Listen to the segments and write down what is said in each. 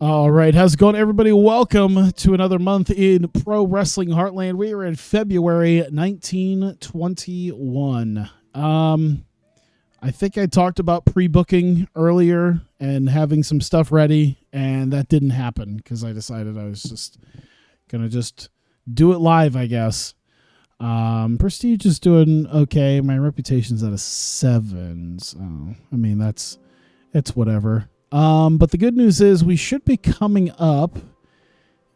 All right, how's it going, everybody? Welcome to another month in Pro Wrestling Heartland. We are in February 1921. I think I talked about pre-booking earlier and having some stuff ready, and that didn't happen because I decided I was just gonna do it live, I guess. Prestige is doing okay. My reputation's at a 7, so I mean it's whatever. But the good news is we should be coming up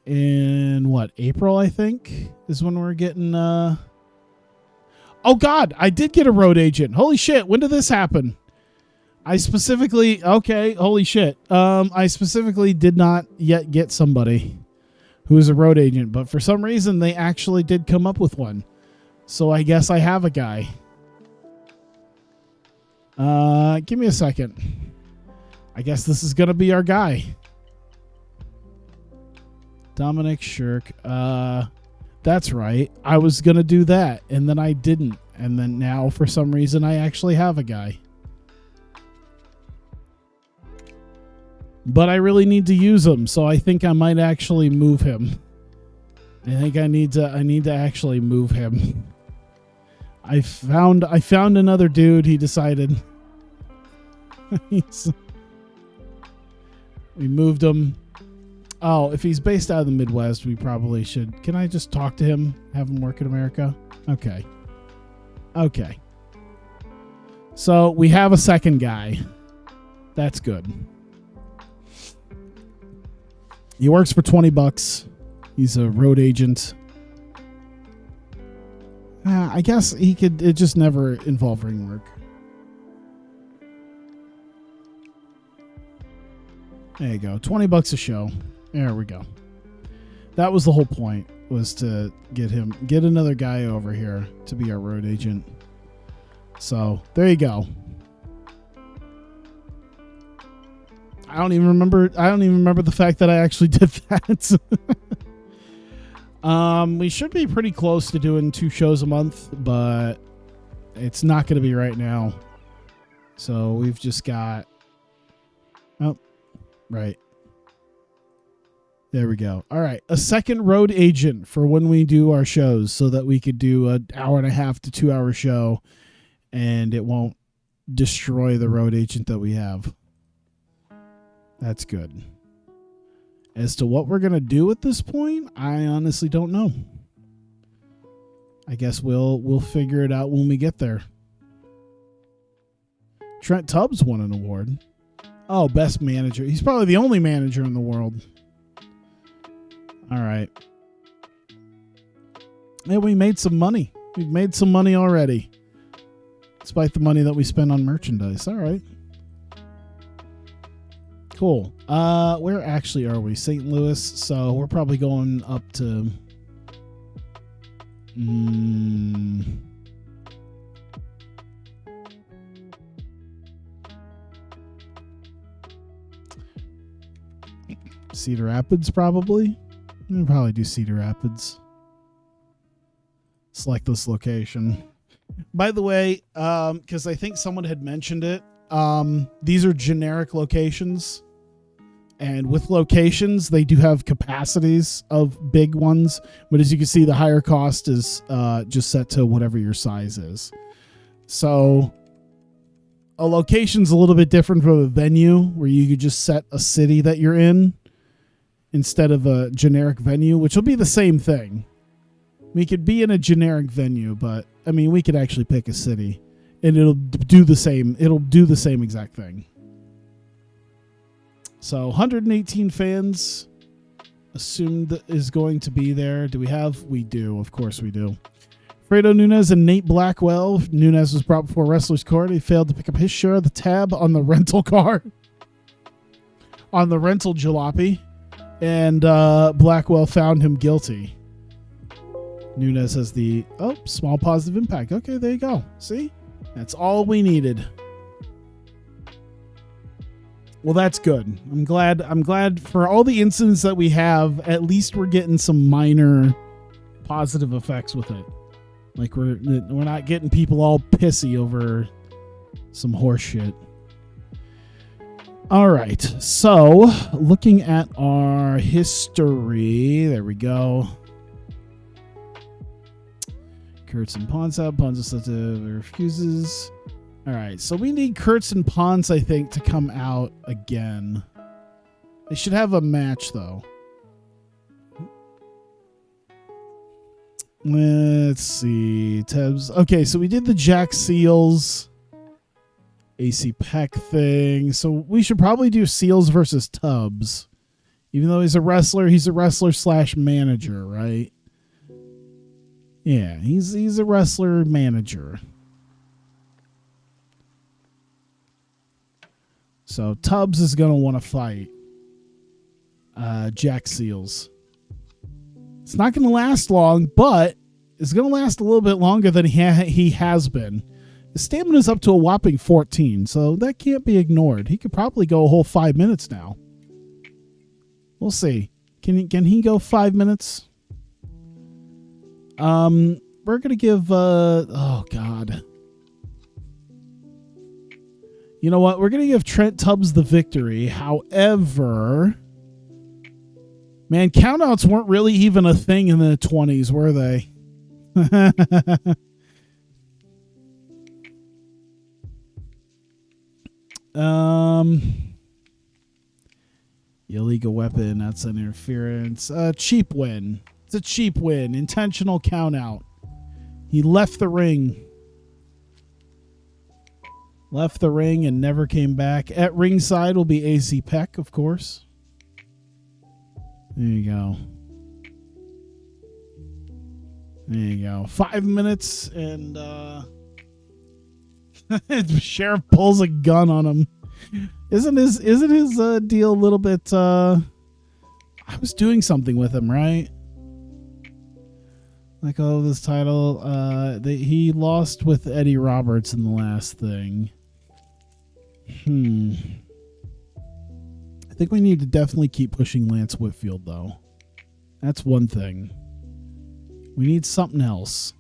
in April, I think, is when we're getting, oh God, I did get a road agent. Holy shit. When did this happen? I specifically did not yet get somebody who is a road agent, but for some reason they actually did come up with one. So I guess I have a guy. Give me a second. I guess this is going to be our guy. Dominic Shirk. That's right. I was going to do that, and then I didn't. And then now, for some reason, I actually have a guy. But I really need to use him, so I think I might actually move him. I think I need to actually move him. I found another dude. He decided. We moved him. Oh, if he's based out of the Midwest, we probably should. Can I just talk to him? Have him work in America? Okay. Okay. So we have a second guy. That's good. He works for $20. He's a road agent. I guess he could. It just never involved ring work. There you go. $20 a show. There we go. That was the whole point, was to get another guy over here to be our road agent. So there you go. I don't even remember the fact that I actually did that. We should be pretty close to doing 2 shows a month, but it's not going to be right now. So we've just got, right. There we go. All right. A second road agent for when we do our shows so that we could do an 1.5 to 2 hour show and it won't destroy the road agent that we have. That's good. As to what we're going to do at this point, I honestly don't know. I guess we'll figure it out when we get there. Trent Tubbs won an award. Oh, best manager. He's probably the only manager in the world. All right. Yeah, we made some money. We've made some money already. Despite the money that we spend on merchandise. All right. Cool. Where actually are we? St. Louis. So we're probably going up to... Cedar Rapids, probably. We'll probably do Cedar Rapids. Select this location. By the way, because I think someone had mentioned it, these are generic locations. And with locations, they do have capacities of big ones. But as you can see, the higher cost is just set to whatever your size is. So a location's a little bit different from a venue where you could just set a city that you're in, instead of a generic venue, which will be the same thing. We could be in a generic venue, but I mean, we could actually pick a city and it'll do the same. It'll do the same exact thing. So 118 fans assumed is going to be there. Do we have? We do. Of course we do. Fredo Nunez and Nate Blackwell. Nunez was brought before Wrestler's Court. He failed to pick up his share of the tab on the rental car. On the rental jalopy. And Blackwell found him guilty. Nunez has the small positive impact. Okay, there you go. See? That's all we needed. Well, that's good. I'm glad for all the incidents that we have, at least we're getting some minor positive effects with it. Like we're not getting people all pissy over some horse shit. All right. So looking at our history, there we go. Kurtz and Ponce out. Ponce refuses. All right. So we need Kurtz and Ponce, I think, to come out again. They should have a match, though. Let's see. Tebs. Okay, so we did the Jack Seals AC Peck thing. So we should probably do Seals versus Tubbs. Even though he's a wrestler slash manager, right? Yeah, he's a wrestler manager. So Tubbs is going to want to fight Jack Seals. It's not going to last long, but it's going to last a little bit longer than he has been. His stamina is up to a whopping 14, so that can't be ignored. He could probably go a whole 5 minutes now. We'll see. Can he go 5 minutes? We're going to give... oh, God. You know what? We're going to give Trent Tubbs the victory. However... Man, countouts weren't really even a thing in the 20s, were they? Illegal weapon, that's an interference. Cheap win. It's a cheap win. Intentional countout. He left the ring. Left the ring and never came back. At ringside will be AC Peck, of course. There you go. There you go. 5 minutes and Sheriff pulls a gun on him. Isn't his deal a little bit I was doing something with him, right? Like, oh, this title he lost with Eddie Roberts in the last thing. I think we need to definitely keep pushing Lance Whitfield, though. That's one thing. We need something else.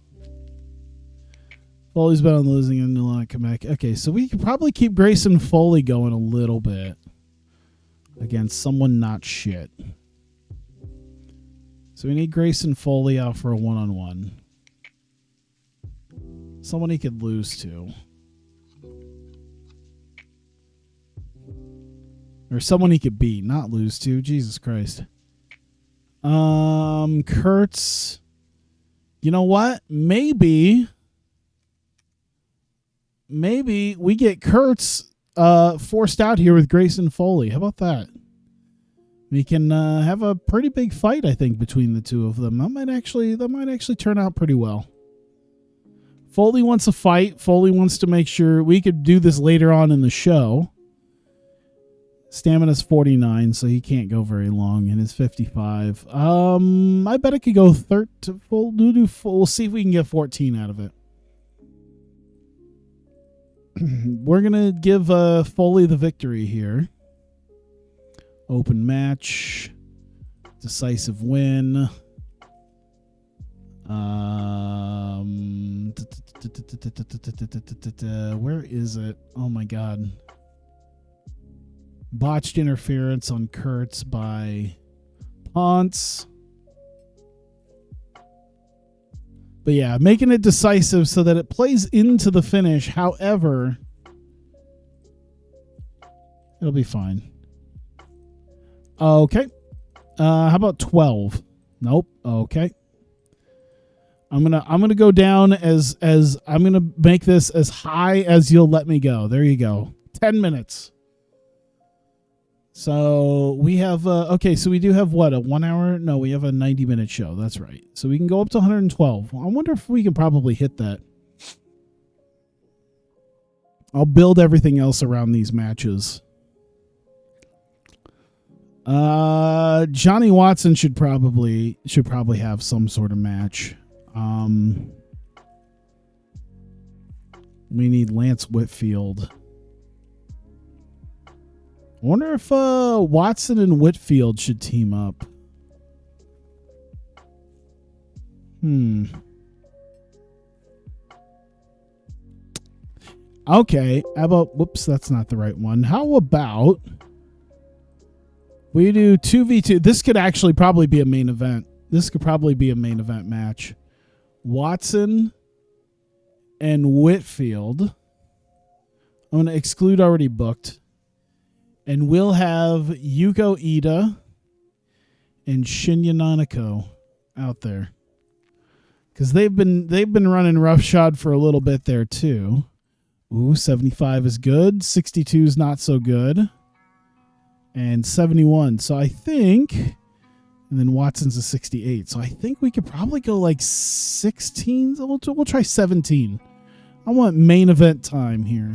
Foley's been on losing and a lot come back. Okay, so we could probably keep Grayson Foley going a little bit against someone not shit. So we need Grayson Foley out for a one-on-one. Someone he could lose to. Or someone he could beat, not lose to. Jesus Christ. Kurtz. You know what? Maybe we get Kurtz forced out here with Grayson Foley. How about that? We can have a pretty big fight, I think, between the two of them. That might actually turn out pretty well. Foley wants a fight. Foley wants to make sure we could do this later on in the show. Stamina's 49, so he can't go very long, and it's 55. I bet it could go full. We'll see if we can get 14 out of it. We're gonna give Foley the victory here. Open match, decisive win. Where is it? Oh my God. Botched interference on Kurtz by Ponce. But yeah, making it decisive so that it plays into the finish. However, it'll be fine. Okay. How about 12? Nope. Okay. I'm gonna go down as I'm gonna make this as high as you'll let me go. There you go. 10 minutes. So we have, okay, so we do have what, a 1 hour? No, we have a 90-minute show. That's right. So we can go up to 112. I wonder if we can probably hit that. I'll build everything else around these matches. Johnny Watson should probably have some sort of match. We need Lance Whitfield. I wonder if Watson and Whitfield should team up. Okay. How about... Whoops, that's not the right one. How about... We do 2v2. This could actually probably be a main event. This could probably be a main event match. Watson and Whitfield. I'm going to exclude already booked. And we'll have Yuko Ida and Shinya Nanako out there. Because they've been running roughshod for a little bit there too. Ooh, 75 is good. 62 is not so good. And 71. So I think, and then Watson's a 68. So I think we could probably go like 16. We'll try 17. I want main event time here.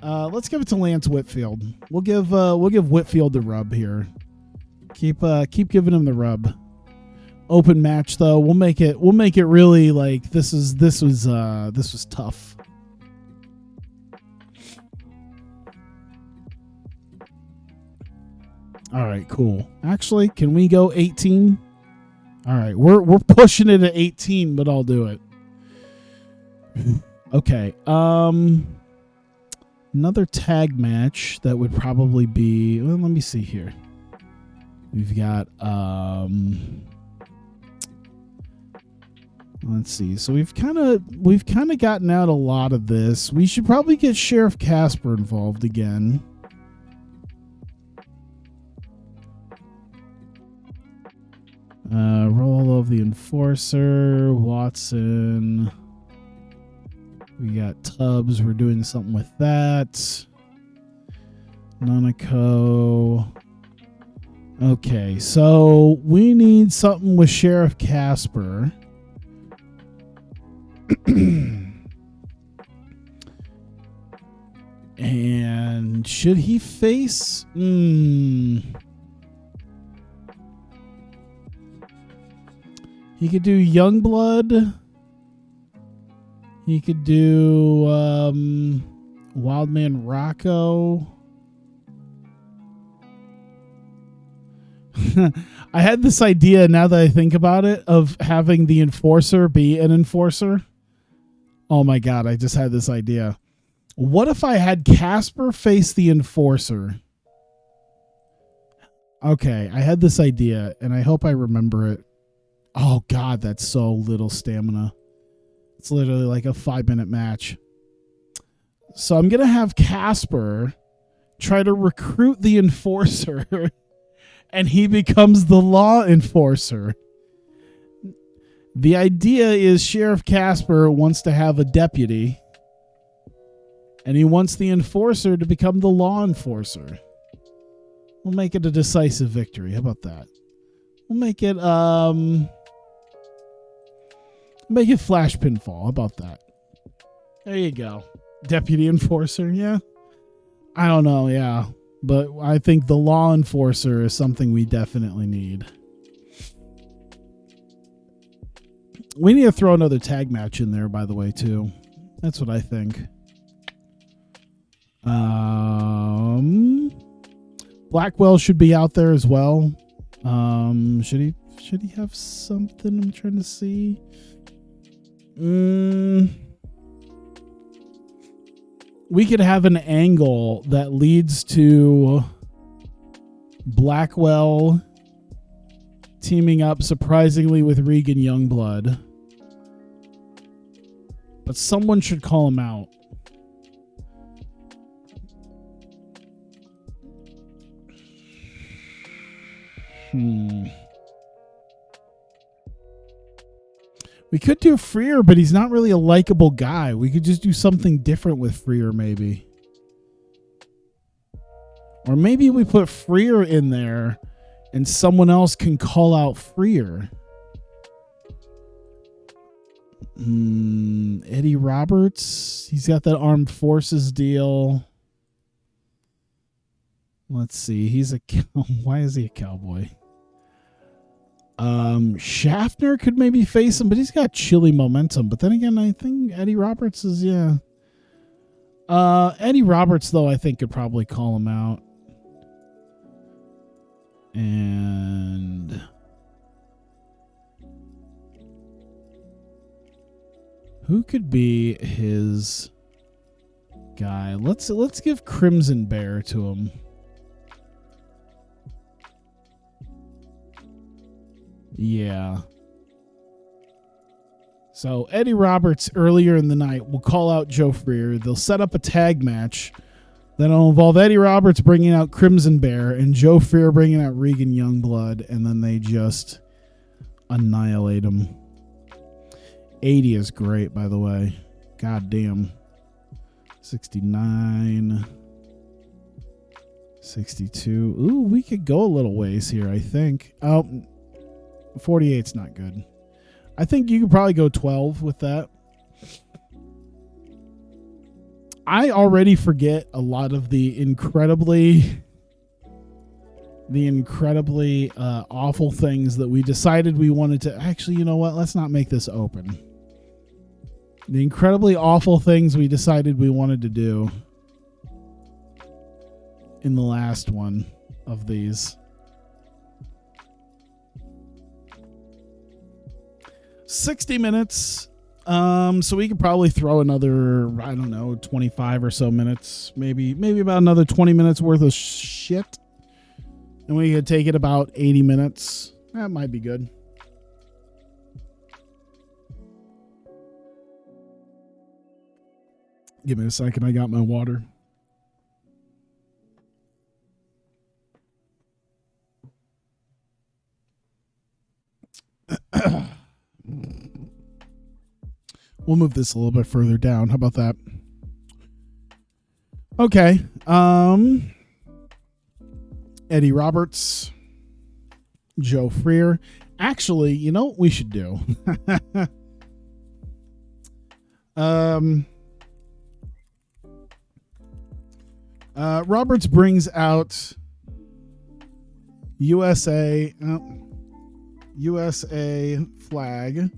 Let's give it to Lance Whitfield. We'll give Whitfield the rub here. Keep giving him the rub. Open match though. We'll make it really like this was tough. All right, cool. Actually, can we go 18? All right, we're pushing it at 18, but I'll do it. Okay. Another tag match that would probably be, well, let me see here. We've got let's see. So we've kind of gotten out a lot of this. We should probably get Sheriff Casper involved again. Role of the Enforcer, Watson. We got Tubbs. We're doing something with that. Nanako. Okay, so we need something with Sheriff Casper. And should he face? He could do Youngblood. He could do Wildman Rocco. I had this idea, now that I think about it, of having the Enforcer be an Enforcer. Oh my God, I just had this idea. What if I had Casper face the Enforcer? Okay, I had this idea, and I hope I remember it. Oh God, that's so little stamina. It's literally like a 5-minute match. So I'm going to have Casper try to recruit the Enforcer, and he becomes the law enforcer. The idea is Sheriff Casper wants to have a deputy, and he wants the Enforcer to become the law enforcer. We'll make it a decisive victory. How about that? We'll make it Flash Pinfall. How about that? There you go. Deputy Enforcer, yeah. I don't know, yeah. But I think the law enforcer is something we definitely need. We need to throw another tag match in there, by the way, too. That's what I think. Blackwell should be out there as well. Should he have something? I'm trying to see. We could have an angle that leads to Blackwell teaming up surprisingly with Regan Youngblood. But someone should call him out. We could do Freer, but he's not really a likable guy. We could just do something different with Freer, maybe. Or maybe we put Freer in there and someone else can call out Freer. Eddie Roberts. He's got that armed forces deal. Let's see. Why is he a cowboy? Schaffner could maybe face him, but he's got chilly momentum. But then again, I think Eddie Roberts is, yeah. Eddie Roberts, though, I think could probably call him out. And who could be his guy. Let's give Crimson Bear to him. Yeah. So Eddie Roberts earlier in the night will call out Joe Freer. They'll set up a tag match. Then it'll involve Eddie Roberts bringing out Crimson Bear and Joe Freer bringing out Regan Youngblood, and then they just annihilate him. 80 is great, by the way. God damn. 69. 62. Ooh, we could go a little ways here, I think. Oh, 48's not good. I think you could probably go 12 with that. I already forget a lot of the incredibly awful things that we decided we wanted to. Actually, you know what? Let's not make this open. The incredibly awful things we decided we wanted to do in the last one of these. 60 minutes. So we could probably throw another, I don't know, 25 or so minutes, maybe about another 20 minutes worth of shit. And we could take it about 80 minutes. That might be good. Give me a second. I got my water. We'll move this a little bit further down. How about that? Okay. Eddie Roberts, Joe Freer. Actually, you know what we should do? Roberts brings out USA flag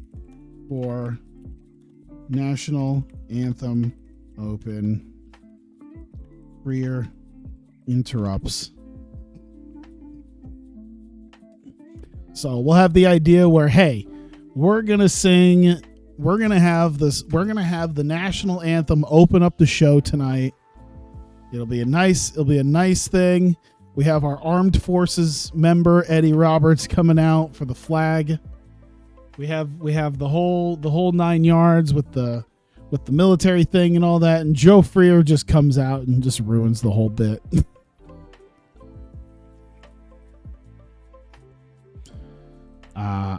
for National Anthem open. Freer interrupts. So we'll have the idea where, hey, we're going to have the national anthem open up the show tonight. It'll be a nice thing. We have our armed forces member Eddie Roberts coming out for the flag. We have the whole 9 yards with the military thing and all that, and Joe Freer just comes out and just ruins the whole bit.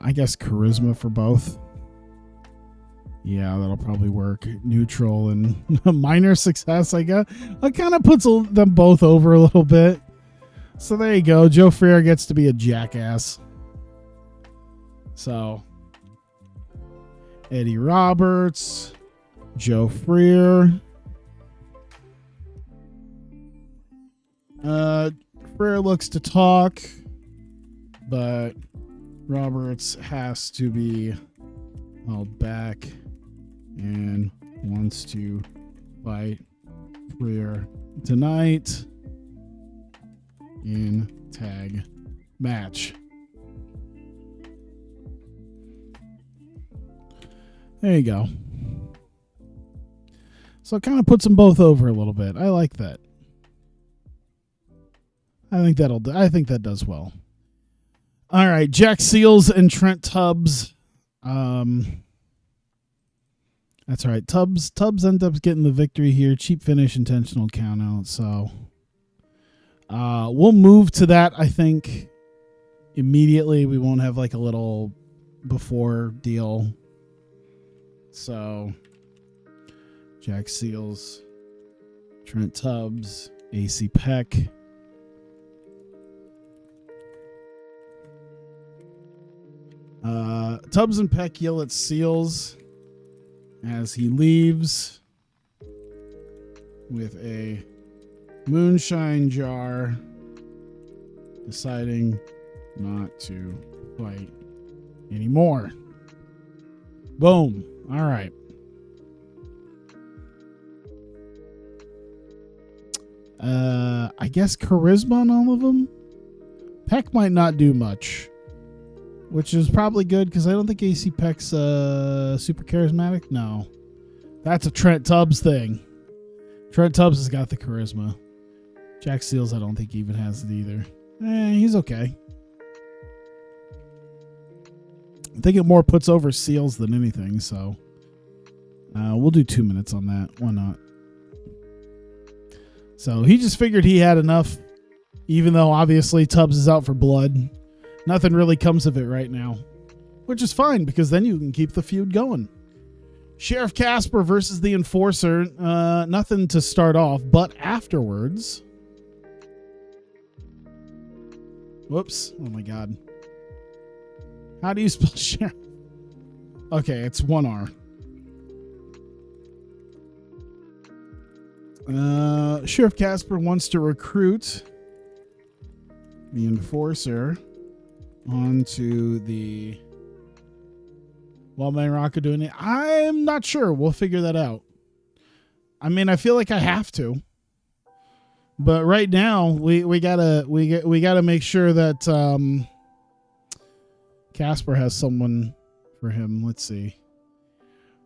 I guess charisma for both. Yeah, that'll probably work. Neutral and minor success, I guess. It kind of puts them both over a little bit. So there you go. Joe Freer gets to be a jackass. So Eddie Roberts, Joe Freer. Freer looks to talk, but Roberts has to be held back and wants to fight Freer tonight in tag match. There you go. So it kind of puts them both over a little bit. I like that. I think that does well. All right, Jack Seals and Trent Tubbs. That's right. Tubbs ends up getting the victory here. Cheap finish, intentional count out. So we'll move to that, I think, immediately. We won't have like a little before deal. So Jack Seals, Trent Tubbs, AC Peck. Tubbs and Peck yell at Seals as he leaves with a moonshine jar, deciding not to fight anymore. Boom. All right. I guess charisma on all of them. Peck might not do much, which is probably good because I don't think AC Peck's super charismatic. No, that's a Trent Tubbs thing. Trent Tubbs has got the charisma. Jack Seals, I don't think even has it either. He's okay. I think it more puts over Seals than anything, so we'll do 2 minutes on that. Why not? So he just figured he had enough, even though obviously Tubbs is out for blood. Nothing really comes of it right now, which is fine because then you can keep the feud going. Sheriff Casper versus the Enforcer. Nothing to start off, but afterwards. Whoops. Oh my God. How do you spell sheriff? Okay, it's one R. Sheriff Casper wants to recruit the Enforcer onto the Wildman Rocco doing it. I'm not sure. We'll figure that out. I mean, I feel like I have to, but right now we gotta make sure that Casper has someone for him. Let's see.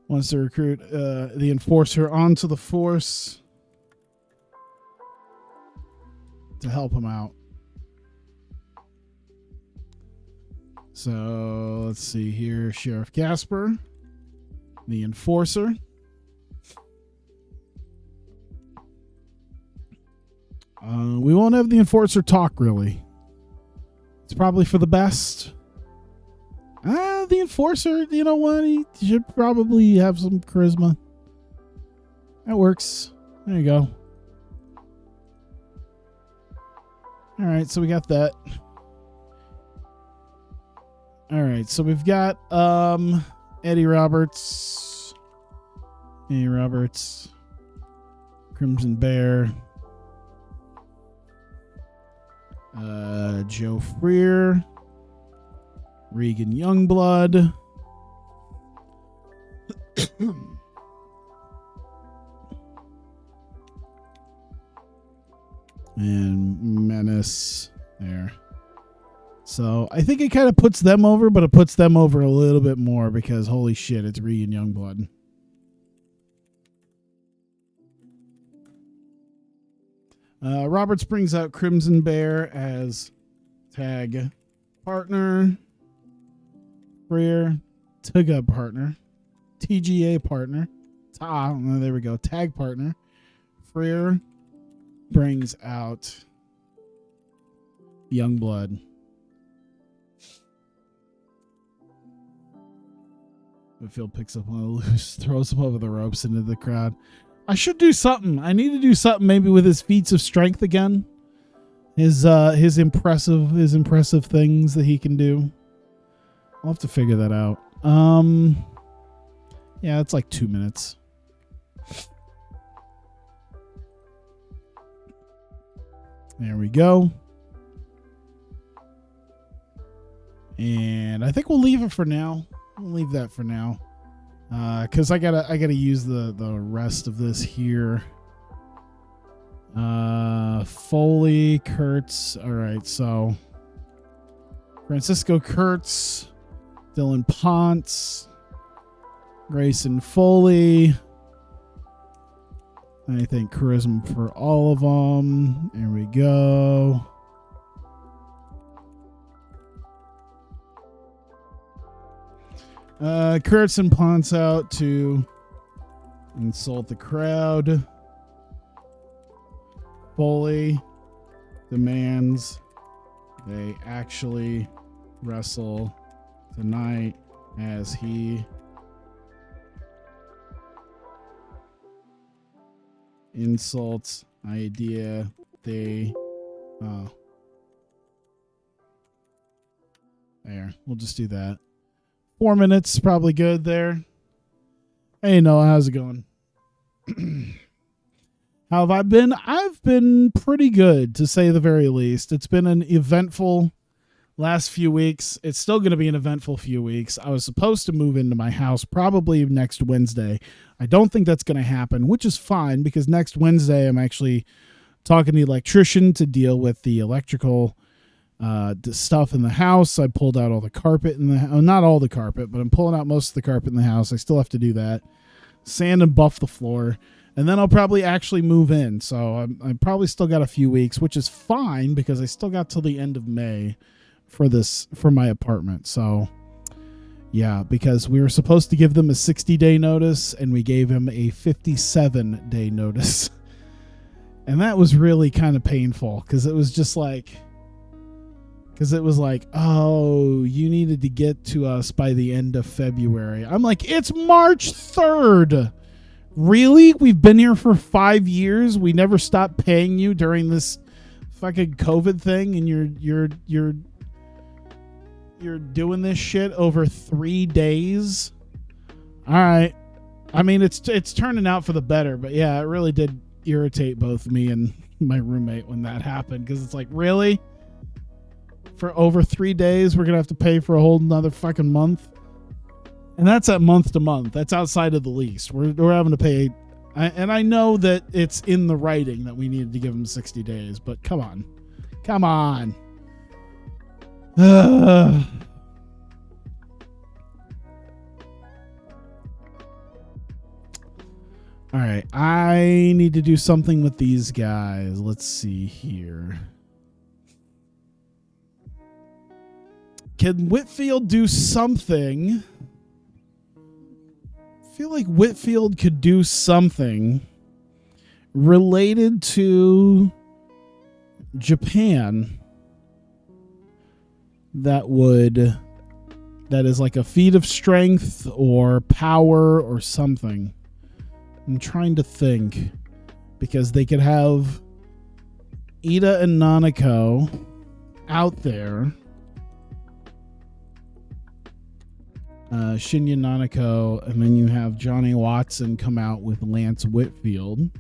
Wants to recruit the Enforcer onto the force to help him out. So let's see here. Sheriff Casper, the Enforcer. We won't have the Enforcer talk, really. It's probably for the best. The Enforcer, you know what? He should probably have some charisma. That works. There you go. All right, so we got that. All right, so we've got Eddie Roberts, Crimson Bear, Joe Freer, Regan Youngblood, and Menace there. So I think it kind of puts them over, but it puts them over a little bit more because holy shit, it's Regan Youngblood. Roberts brings out Crimson Bear as tag partner. Freer, TGA partner. TGA partner. There we go. Tag partner. Freer brings out Youngblood. Phil picks up on a loose, throws him over the ropes into the crowd. I should do something. I need to do something maybe with his feats of strength again. His impressive things that he can do. I'll have to figure that out. Yeah, it's like 2 minutes. There we go. And I think we'll leave it for now. We'll leave that for now. Cause I gotta use the rest of this here. Foley, Kurtz. All right, so Francisco Kurtz, Dylan Ponce, Grayson Foley. I think charisma for all of them. There we go. Kurtz and Ponce out to insult the crowd. Foley demands they actually wrestle tonight as he insults idea they there. We'll just do that. 4 minutes, probably good there. Hey Noah, how's it going? How have I been? I've been pretty good, to say the very least. It's been an eventful last few weeks. It's still going to be an eventful few weeks. I was supposed to move into my house probably next Wednesday. I don't think that's going to happen, which is fine because next Wednesday I'm actually talking to the electrician to deal with the electrical stuff in the house. I pulled out all the carpet in the house. Not all the carpet, but I'm pulling out most of the carpet in the house. I still have to do that. Sand and buff the floor. And then I'll probably actually move in. So I probably still got a few weeks, which is fine because I still got till the end of May for my apartment. So yeah, because we were supposed to give them a 60-day notice and we gave him a 57-day notice. And that was really kind of painful because it was just like, oh, you needed to get to us by the end of February. I'm like, it's March 3rd. Really? We've been here for 5 years. We never stopped paying you during this fucking COVID thing, and you're doing this shit over 3 days. All right. I mean, it's turning out for the better, but yeah, it really did irritate both me and my roommate when that happened, because it's like, really? For over 3 days, we're gonna have to pay for a whole another fucking month? And that's at month to month. That's outside of the lease. We're having to pay. And I know that it's in the writing that we needed to give them 60 days, but come on. Come on. All right. I need to do something with these guys. Let's see here. Can Whitfield do something? I feel like Whitfield could do something related to Japan that is like a feat of strength or power or something. I'm trying to think, because they could have Ida and Nanako out there. Shinya Nanako, and then you have Johnny Watson come out with Lance Whitfield.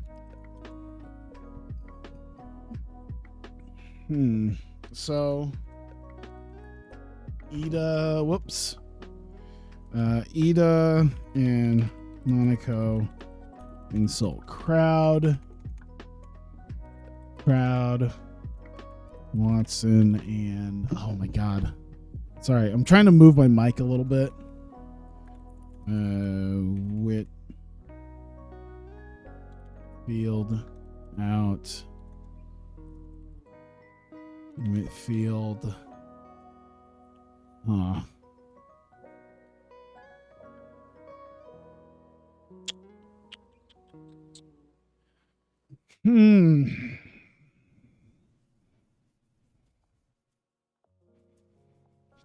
So Ida and Nanako insult crowd, Watson, and oh my god, sorry, I'm trying to move my mic a little bit. Whitfield out. Whitfield.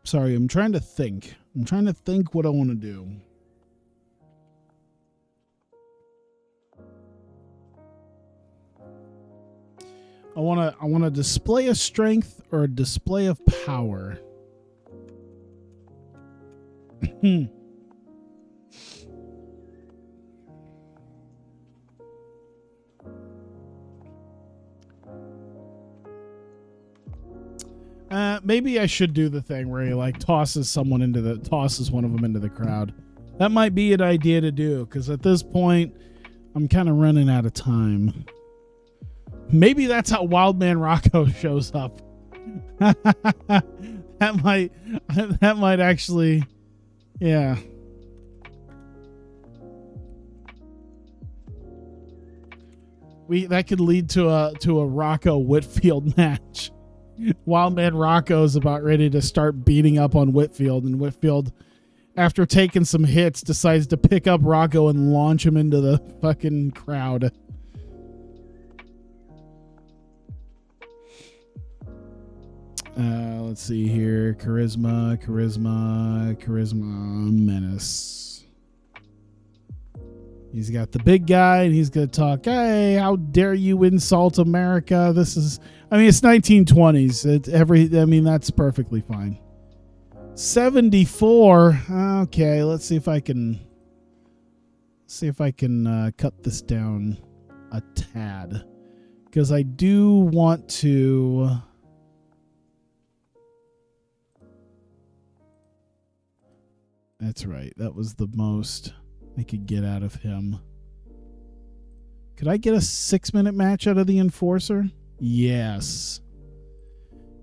Sorry, I'm trying to think. What I want to do. I want to display a strength or a display of power. Maybe I should do the thing where he like tosses one of them into the crowd. That might be an idea to do, because at this point I'm kind of running out of time. Maybe that's how Wildman Rocco shows up. that might actually, yeah. That could lead to a Rocco Whitfield match. Wildman Rocco is about ready to start beating up on Whitfield, and Whitfield, after taking some hits, decides to pick up Rocco and launch him into the fucking crowd. Let's see here. Charisma, menace. He's got the big guy, and he's going to talk, hey, how dare you insult America? It's 1920s. That's perfectly fine. 74. Okay, let's see if I can cut this down a tad, because I do want to. That's right. That was the most I could get out of him. Could I get a 6-minute match out of the Enforcer? Yes.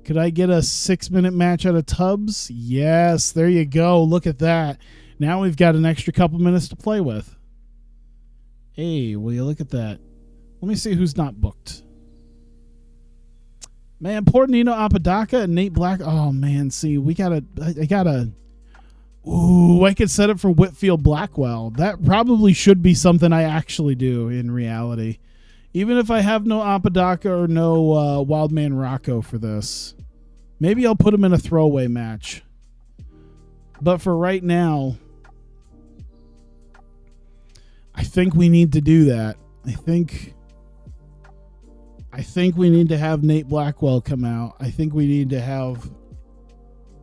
Could I get a 6-minute match out of Tubbs? Yes. There you go. Look at that. Now we've got an extra couple minutes to play with. Hey, will you look at that? Let me see who's not booked. Man, poor Nino Apodaca and Nate Black. Oh, man, see, I gotta... Ooh, I could set it for Whitfield Blackwell. That probably should be something I actually do in reality. Even if I have no Apodaca or no Wildman Rocco for this. Maybe I'll put him in a throwaway match. But for right now, I think we need to do that. I think we need to have Nate Blackwell come out. I think we need to have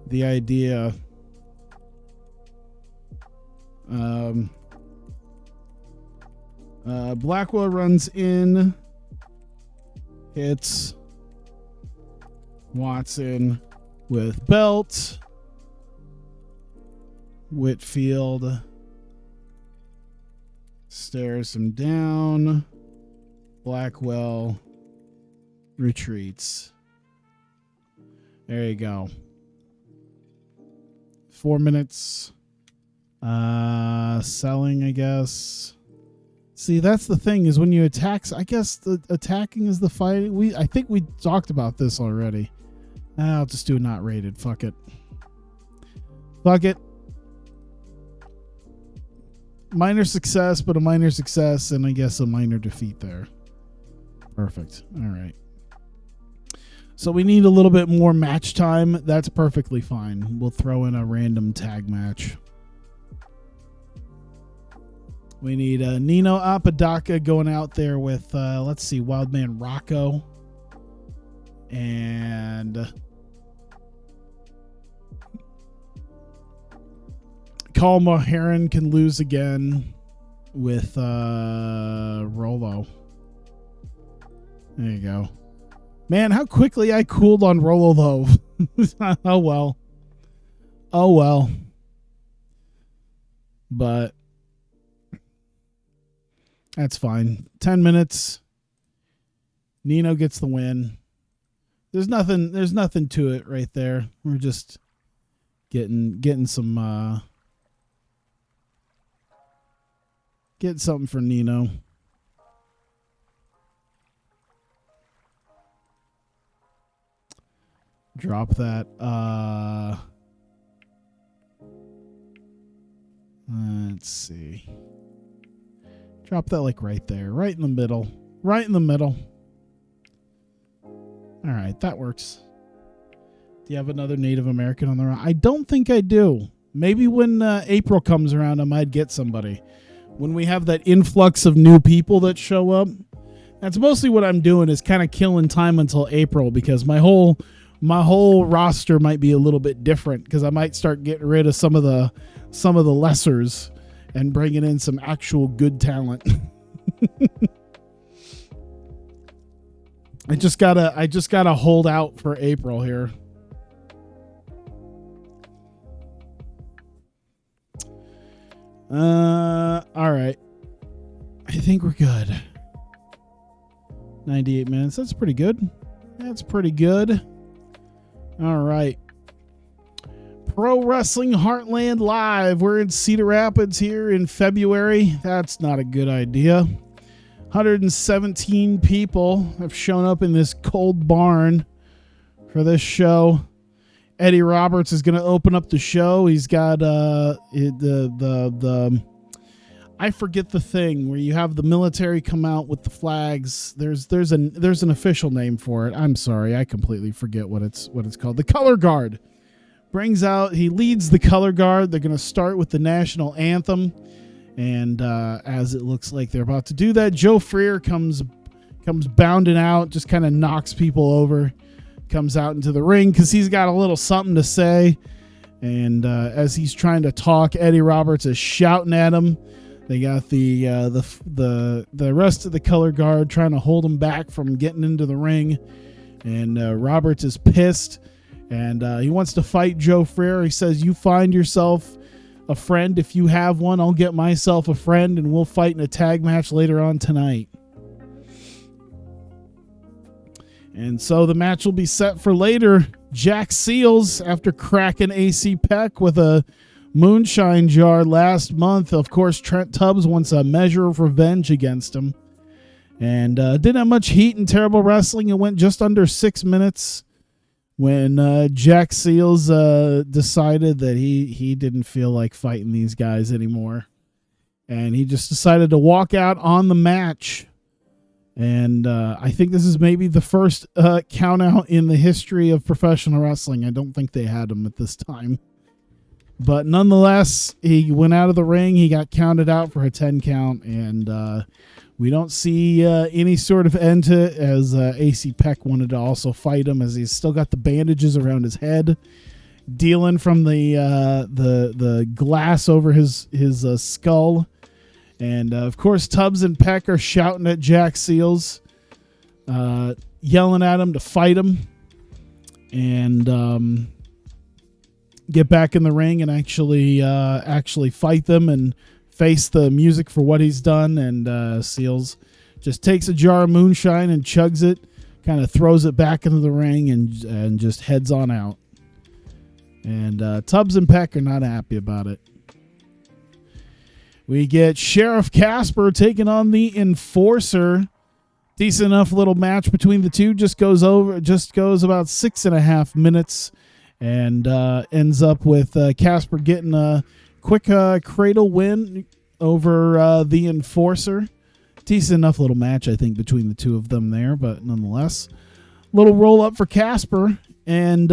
the idea. Blackwell runs in, hits Watson with belt. Whitfield stares him down. Blackwell retreats. There you go. 4 minutes. Selling, I guess. See, that's the thing, is when you attack, I guess the attacking is the fighting. I think we talked about this already. I'll just do not rated. Fuck it. Fuck it. Minor success, but a minor success, and I guess a minor defeat there. Perfect. All right. So we need a little bit more match time. That's perfectly fine. We'll throw in a random tag match. We need Nino Apodaca going out there with, let's see, Wildman Rocco. And Carl Moharan can lose again with Rolo. There you go. Man, how quickly I cooled on Rolo, though. Oh, well. Oh, well. But that's fine. 10 minutes. Nino gets the win. There's nothing to it right there. We're just getting some get something for Nino. Drop that. Let's see. Drop that like right there. Right in the middle. Right in the middle. All right, that works. Do you have another Native American on the run? I don't think I do. Maybe when April comes around, I might get somebody. When we have that influx of new people that show up. That's mostly what I'm doing, is kind of killing time until April, because my whole roster might be a little bit different, because I might start getting rid of some of the lessers and bringing in some actual good talent. I just gotta hold out for April here. All right. I think we're good. 98 minutes. That's pretty good. That's pretty good. All right. Pro Wrestling Heartland Live. We're in Cedar Rapids here in February. That's not a good idea. 117 people have shown up in this cold barn for this show. Eddie Roberts is going to open up the show. He's got I forget the thing where you have the military come out with the flags. There's an official name for it. I'm sorry, I completely forget what it's called. The color guard he leads the color guard. They're going to start with the national anthem, and as it looks like they're about to do that, Joe Freer comes bounding out, just kind of knocks people over, comes out into the ring because he's got a little something to say. And as he's trying to talk, Eddie Roberts is shouting at him. They got the rest of the color guard trying to hold him back from getting into the ring, and Roberts is pissed, and he wants to fight Joe Freer. He says, "You find yourself a friend. If you have one, I'll get myself a friend, and we'll fight in a tag match later on tonight." And so the match will be set for later. Jack Seals, after cracking AC Peck with a moonshine jar last month. Of course, Trent Tubbs wants a measure of revenge against him. And didn't have much heat in terrible wrestling. It went just under 6 minutes when Jack Seals decided that he didn't feel like fighting these guys anymore. And he just decided to walk out on the match. And I think this is maybe the first count out in the history of professional wrestling. I don't think they had him at this time. But nonetheless, he went out of the ring. He got counted out for a 10 count. And we don't see any sort of end to it, as AC Peck wanted to also fight him, as he's still got the bandages around his head, dealing from the glass over his skull. And, of course, Tubbs and Peck are shouting at Jack Seals, yelling at him to fight him and get back in the ring and actually fight them and face the music for what he's done. And Seals just takes a jar of moonshine and chugs it, kind of throws it back into the ring and just heads on out. And Tubbs and Peck are not happy about it. We get Sheriff Casper taking on the Enforcer. Decent enough little match between the two. Just goes about 6.5 minutes, and ends up with Casper getting a quick cradle win over the Enforcer. Decent enough little match, I think, between the two of them there, but nonetheless, little roll up for Casper. And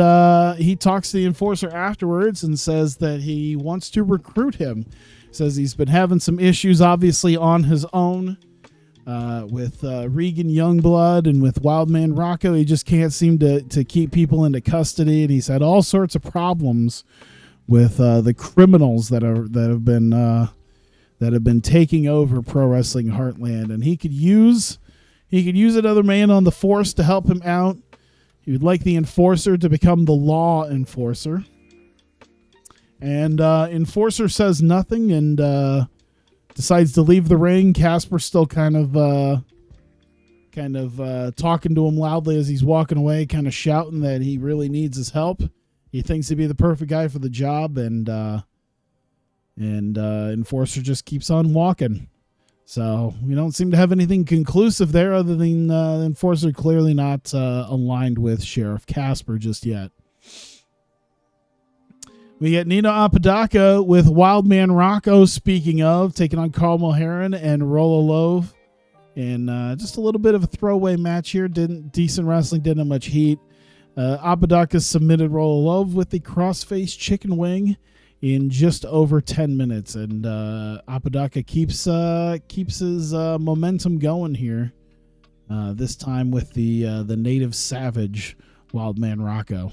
he talks to the Enforcer afterwards and says that he wants to recruit him. Says he's been having some issues, obviously, on his own with Regan Youngblood and with Wildman Rocco. He just can't seem to keep people into custody, and he's had all sorts of problems with the criminals that have been taking over Pro Wrestling Heartland. And he could use another man on the force to help him out. He would like the Enforcer to become the Law Enforcer. And Enforcer says nothing and decides to leave the ring. Casper still kind of talking to him loudly as he's walking away, kind of shouting that he really needs his help. He thinks he'd be the perfect guy for the job, and Enforcer just keeps on walking. So we don't seem to have anything conclusive there, other than Enforcer clearly not aligned with Sheriff Casper just yet. We get Nino Apodaca with Wildman Rocco, speaking of, taking on Carl Mulheron and Rolla Love. And just a little bit of a throwaway match here. Decent wrestling, didn't have much heat. Apodaca submitted Rolla Love with the crossface chicken wing in just over 10 minutes. And Apodaca keeps his momentum going here. This time with the native savage, Wildman Rocco.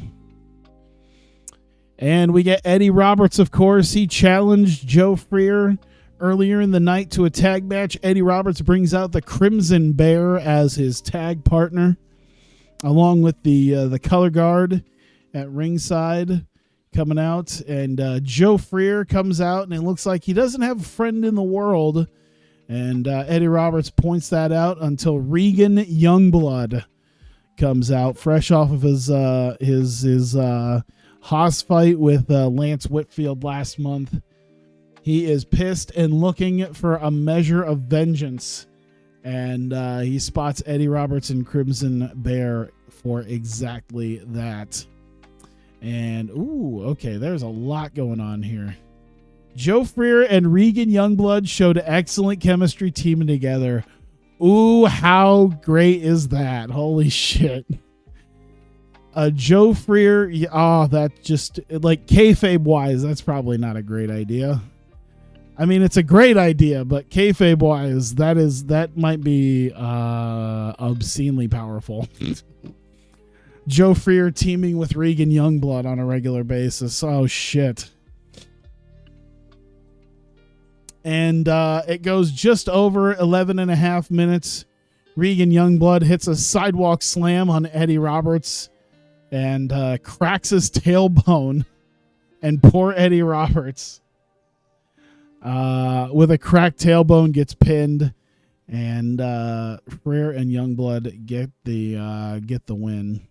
And we get Eddie Roberts, of course. He challenged Joe Freer earlier in the night to a tag match. Eddie Roberts brings out the Crimson Bear as his tag partner, along with the color guard at ringside coming out. And Joe Freer comes out, and it looks like he doesn't have a friend in the world. And Eddie Roberts points that out until Regan Youngblood comes out, fresh off of his Haas fight with Lance Whitfield last month. He is pissed and looking for a measure of vengeance. And he spots Eddie Roberts and Crimson Bear for exactly that. And, okay, there's a lot going on here. Joe Freer and Regan Youngblood showed excellent chemistry teaming together. Ooh, how great is that? Holy shit. Joe Freer, that just, like, kayfabe wise, that's probably not a great idea. I mean, it's a great idea, but kayfabe wise, that might be obscenely powerful. Joe Freer teaming with Regan Youngblood on a regular basis. Oh shit. And it goes just over 11.5 minutes. Regan Youngblood hits a sidewalk slam on Eddie Roberts and cracks his tailbone. And poor Eddie Roberts, with a cracked tailbone, gets pinned. And Freer and Youngblood get the win.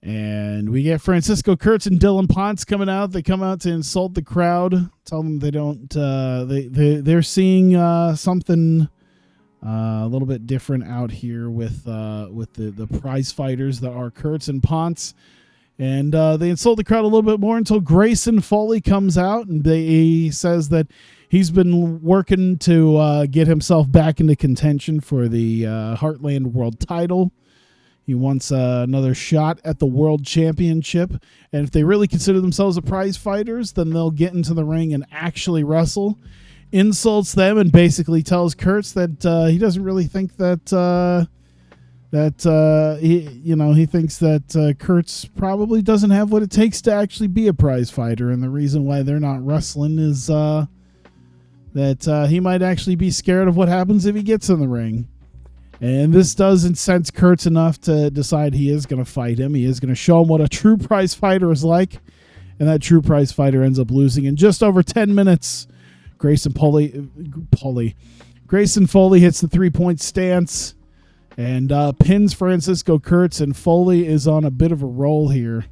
And we get Francisco Kurtz and Dylan Ponce coming out. They come out to insult the crowd, tell them they don't. They're seeing something a little bit different out here with the prize fighters that are Kurtz and Ponce. And they insult the crowd a little bit more until Grayson Foley comes out, and he says that he's been working to get himself back into contention for the Heartland World title. He wants another shot at the World Championship. And if they really consider themselves a prize fighters, then they'll get into the ring and actually wrestle. Insults them and basically tells Kurtz that he doesn't really think that he thinks that Kurtz probably doesn't have what it takes to actually be a prize fighter, and the reason why they're not wrestling is that he might actually be scared of what happens if he gets in the ring. And this does incense Kurtz enough to decide he is going to fight him. He is going to show him what a true prize fighter is like, and that true prize fighter ends up losing in just over 10 minutes. Grayson Foley hits the 3-point stance and pins Francisco Kurtz, and Foley is on a bit of a roll here.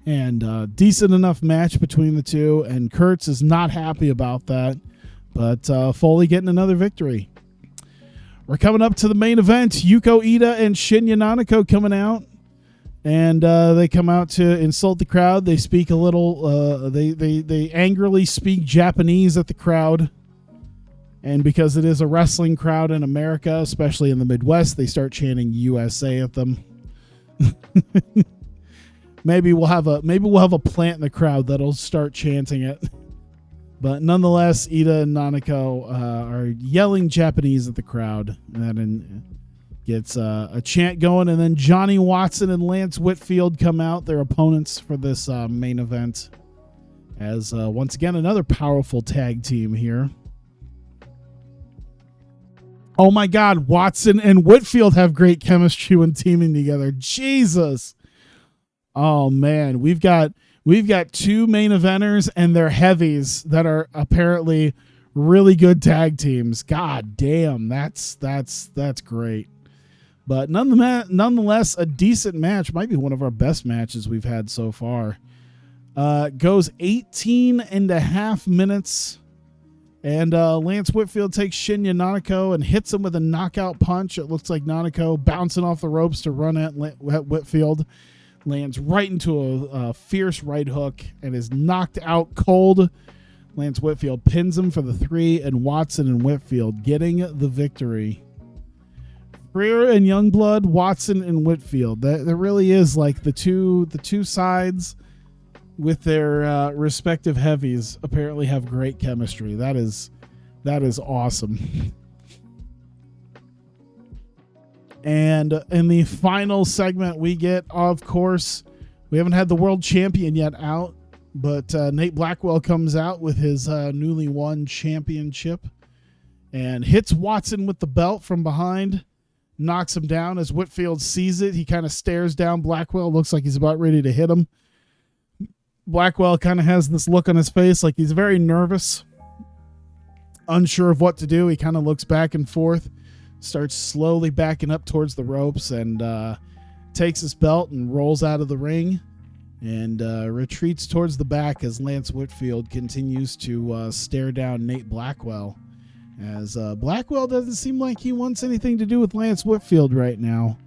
And decent enough match between the two, and Kurtz is not happy about that, but Foley getting another victory. We're coming up to the main event. Yuko Ida and Shinya Nanako coming out, and they come out to insult the crowd. They speak a little. They angrily speak Japanese at the crowd. And because it is a wrestling crowd in America, especially in the Midwest, they start chanting USA at them. Maybe we'll have a plant in the crowd that'll start chanting it. But nonetheless, Ida and Nanako are yelling Japanese at the crowd, and that gets a chant going. And then Johnny Watson and Lance Whitfield come out, their opponents for this main event, as once again another powerful tag team here. Oh my God, Watson and Whitfield have great chemistry when teaming together. Jesus. Oh man, we've got two main eventers and their heavies that are apparently really good tag teams. God damn, that's great. But nonetheless, a decent match. Might be one of our best matches we've had so far. Goes 18 and a half minutes. And Lance Whitfield takes Shinya Nanako and hits him with a knockout punch. It looks like Nanako bouncing off the ropes to run at Whitfield. Lands right into a fierce right hook and is knocked out cold. Lance Whitfield pins him for the 3, and Watson and Whitfield getting the victory. Freer and Youngblood, Watson and Whitfield. That really is like the two sides with their respective heavies apparently have great chemistry. That is awesome. And in the final segment, we get, of course, we haven't had the world champion yet out, but Nate Blackwell comes out with his newly won championship and hits Watson with the belt from behind, knocks him down. As Whitfield sees it, he kind of stares down Blackwell, looks like he's about ready to hit him. Blackwell kind of has this look on his face like he's very nervous, unsure of what to do. He kind of looks back and forth, starts slowly backing up towards the ropes, and takes his belt and rolls out of the ring and retreats towards the back as Lance Whitfield continues to stare down Nate Blackwell, as Blackwell doesn't seem like he wants anything to do with Lance Whitfield right now.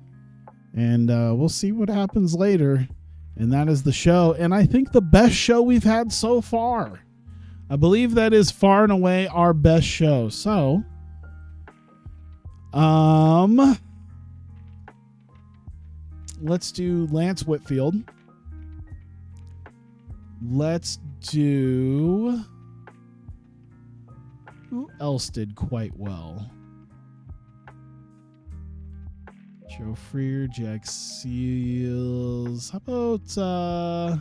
And we'll see what happens later. And that is the show. And I think the best show we've had so far. I believe that is far and away our best show. So, let's do Lance Whitfield. Let's do... Who else did quite well? Joe Freer, Jack Seals. How about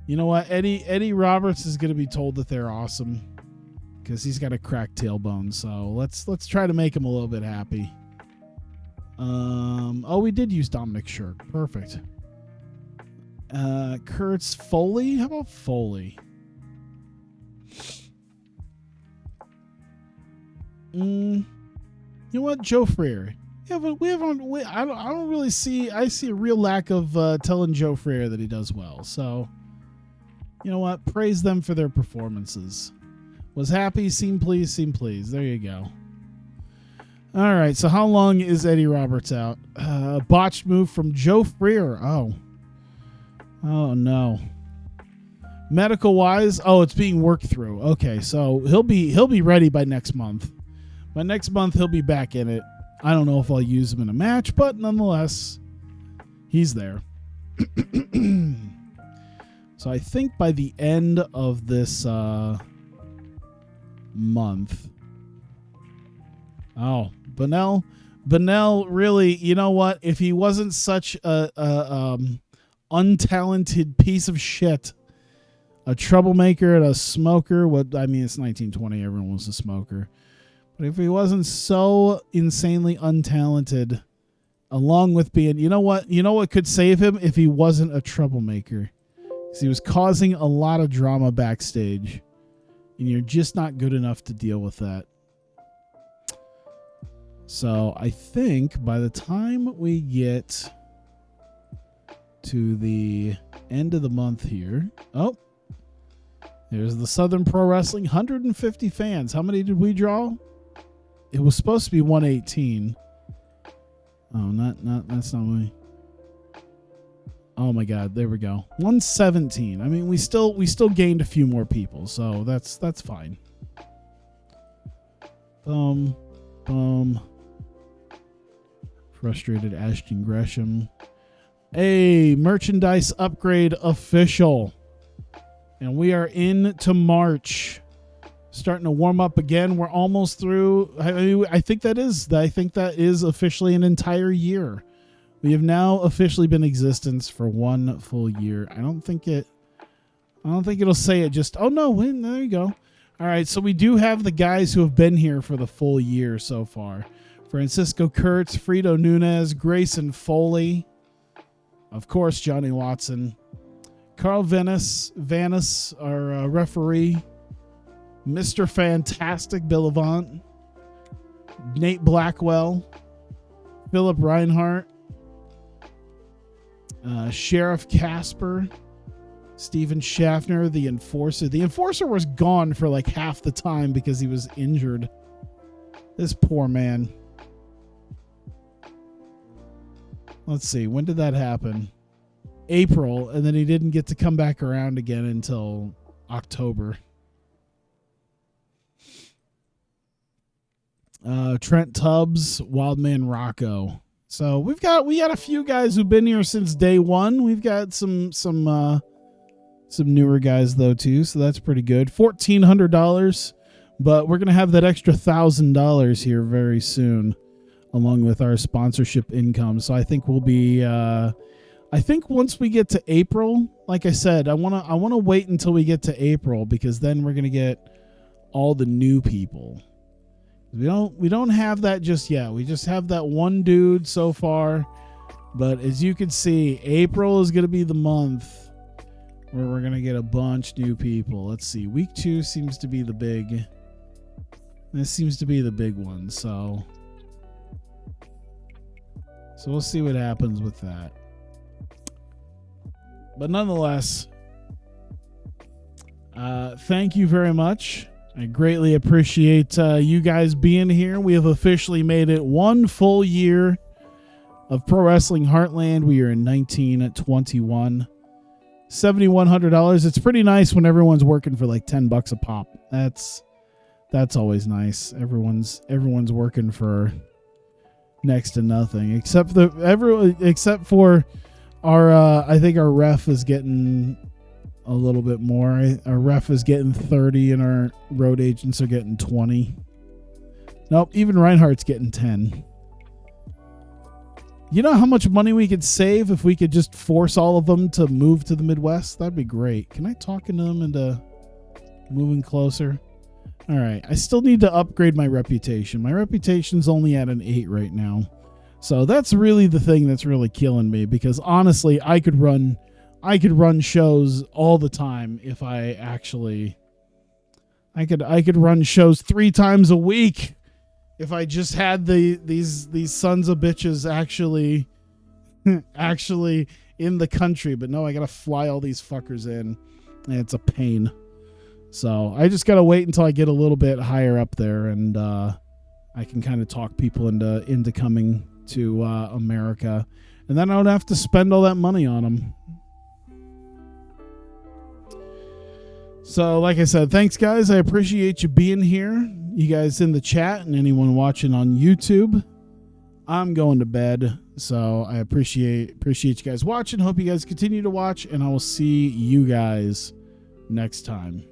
you know what? Eddie Roberts is gonna be told that they're awesome because he's got a cracked tailbone. So let's try to make him a little bit happy. Oh, we did use Dominic Shirk. Perfect. Kurtz, Foley. How about Foley? You know what? Joe Freer. Yeah, but I don't really see. I see a real lack of telling Joe Freire that he does well. So, you know what? Praise them for their performances. Was happy, seemed pleased. There you go. All right. So how long is Eddie Roberts out? Botched move from Joe Freire. Oh no. Medical wise, it's being worked through. Okay, so he'll be ready by next month. By next month, he'll be back in it. I don't know if I'll use him in a match, but nonetheless, he's there. So I think by the end of this month, Benel really, you know what? If he wasn't such a untalented piece of shit, a troublemaker and a smoker, it's 1920, everyone was a smoker. But if he wasn't so insanely untalented, along with being, you know what could save him if he wasn't a troublemaker? Because he was causing a lot of drama backstage, and you're just not good enough to deal with that. So I think by the time we get to the end of the month here, there's the Southern Pro Wrestling, 150 fans. How many did we draw? It was supposed to be 118. That's not me. Oh my God, there we go. 117. I mean, we still gained a few more people, so that's fine. Boom. Frustrated Ashton Gresham. Hey, merchandise upgrade official. And we are into March. Starting to warm up again. We're almost through. I think that is officially an entire year. We have now officially been in existence for 1 full year. I don't think it'll say it just. Oh no, there you go. All right, so we do have the guys who have been here for the full year so far. Francisco Kurtz, Frito Nunez, Grayson Foley, of course Johnny Watson, Carl Vanis, our referee. Mr. Fantastic Bill Avant, Nate Blackwell, Philip Reinhart, Sheriff Casper, Steven Schaffner, the Enforcer. The Enforcer was gone for like half the time because he was injured. This poor man. Let's see, when did that happen? April, and then he didn't get to come back around again until October. Trent Tubbs, Wildman Rocco. So we got a few guys who've been here since day one. We've got some newer guys though too, so that's pretty good. $1,400, but we're gonna have that extra $1,000 here very soon, along with our sponsorship income. So I think we'll be. I think once we get to April, like I said, I wanna wait until we get to April because then we're gonna get all the new people. We don't have that just yet. We just have that one dude so far. But as you can see, April is going to be the month where we're going to get a bunch new people. Let's see. Week 2 seems to be the big. This seems to be the big one. So we'll see what happens with that. But nonetheless, thank you very much. I greatly appreciate you guys being here. We have officially made it 1 full year of Pro Wrestling Heartland. We are in 1921. $7,100. It's pretty nice when everyone's working for like $10 a pop. That's always nice. Everyone's working for next to nothing, except for our. I think our ref is getting a little bit more. Our ref is getting 30 and our road agents are getting 20. Nope, even Reinhardt's getting 10. You know how much money we could save if we could just force all of them to move to the Midwest? That'd be great. Can I talk into them into moving closer? All right, I still need to upgrade my reputation. My reputation's only at an 8 right now. So that's really the thing that's really killing me, because honestly, I could run shows all the time if I actually I could run shows 3 times a week if I just had these sons of bitches actually actually in the country, but no, I gotta fly all these fuckers in, and it's a pain. So I just gotta wait until I get a little bit higher up there, and I can kind of talk people into coming to America, and then I don't have to spend all that money on them. So, like I said, thanks, guys. I appreciate you being here. You guys in the chat and anyone watching on YouTube. I'm going to bed, so I appreciate you guys watching. Hope you guys continue to watch, and I will see you guys next time.